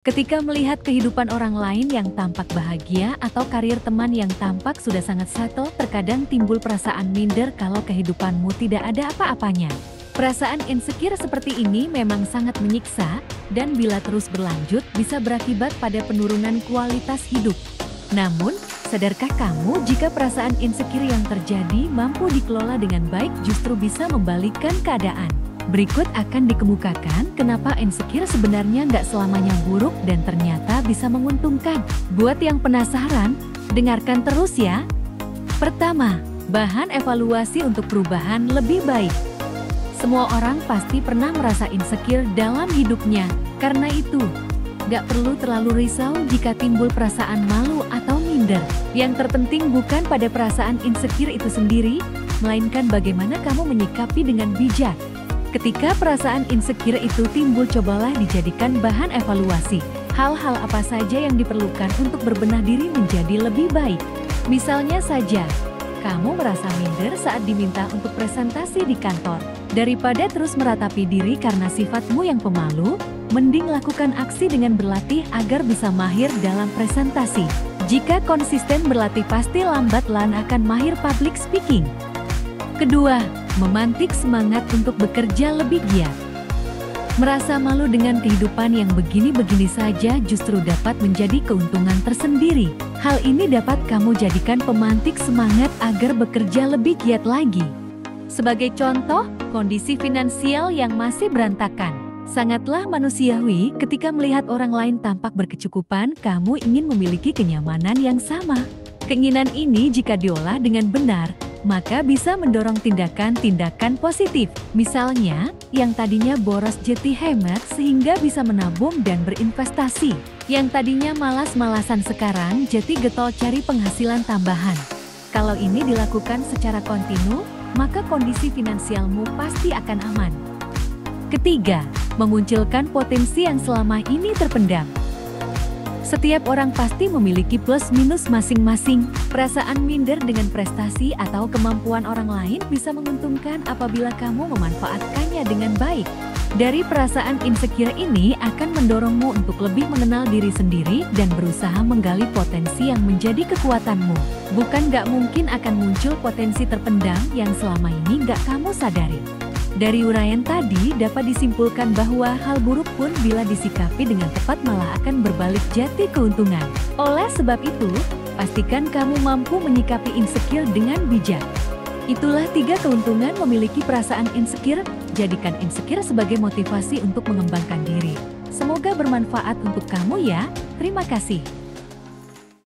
Ketika melihat kehidupan orang lain yang tampak bahagia atau karir teman yang tampak sudah sangat settle, terkadang timbul perasaan minder kalau kehidupanmu tidak ada apa-apanya. Perasaan insecure seperti ini memang sangat menyiksa, dan bila terus berlanjut bisa berakibat pada penurunan kualitas hidup. Namun, sadarkah kamu jika perasaan insecure yang terjadi mampu dikelola dengan baik justru bisa membalikkan keadaan? Berikut akan dikemukakan kenapa insecure sebenarnya nggak selamanya buruk dan ternyata bisa menguntungkan. Buat yang penasaran, dengarkan terus ya. Pertama, bahan evaluasi untuk perubahan lebih baik. Semua orang pasti pernah merasa insecure dalam hidupnya. Karena itu, nggak perlu terlalu risau jika timbul perasaan malu atau minder. Yang terpenting bukan pada perasaan insecure itu sendiri, melainkan bagaimana kamu menyikapi dengan bijak. Ketika perasaan insecure itu timbul, cobalah dijadikan bahan evaluasi. Hal-hal apa saja yang diperlukan untuk berbenah diri menjadi lebih baik. Misalnya saja, kamu merasa minder saat diminta untuk presentasi di kantor. Daripada terus meratapi diri karena sifatmu yang pemalu, mending lakukan aksi dengan berlatih agar bisa mahir dalam presentasi. Jika konsisten berlatih, pasti lambat laun akan mahir public speaking. Kedua, memantik semangat untuk bekerja lebih giat. Merasa malu dengan kehidupan yang begini-begini saja justru dapat menjadi keuntungan tersendiri. Hal ini dapat kamu jadikan pemantik semangat agar bekerja lebih giat lagi. Sebagai contoh, kondisi finansial yang masih berantakan. Sangatlah manusiawi ketika melihat orang lain tampak berkecukupan, kamu ingin memiliki kenyamanan yang sama. Keinginan ini jika diolah dengan benar, maka bisa mendorong tindakan-tindakan positif. Misalnya, yang tadinya boros jadi hemat sehingga bisa menabung dan berinvestasi. Yang tadinya malas-malasan sekarang jadi getol cari penghasilan tambahan. Kalau ini dilakukan secara kontinu, maka kondisi finansialmu pasti akan aman. Ketiga, memunculkan potensi yang selama ini terpendam. Setiap orang pasti memiliki plus minus masing-masing. Perasaan minder dengan prestasi atau kemampuan orang lain bisa menguntungkan apabila kamu memanfaatkannya dengan baik. Dari perasaan insecure ini akan mendorongmu untuk lebih mengenal diri sendiri dan berusaha menggali potensi yang menjadi kekuatanmu. Bukan gak mungkin akan muncul potensi terpendam yang selama ini gak kamu sadari. Dari uraian tadi dapat disimpulkan bahwa hal buruk pun bila disikapi dengan tepat malah akan berbalik jadi keuntungan. Oleh sebab itu, pastikan kamu mampu menyikapi insecure dengan bijak. Itulah 3 keuntungan memiliki perasaan insecure. Jadikan insecure sebagai motivasi untuk mengembangkan diri. Semoga bermanfaat untuk kamu ya. Terima kasih.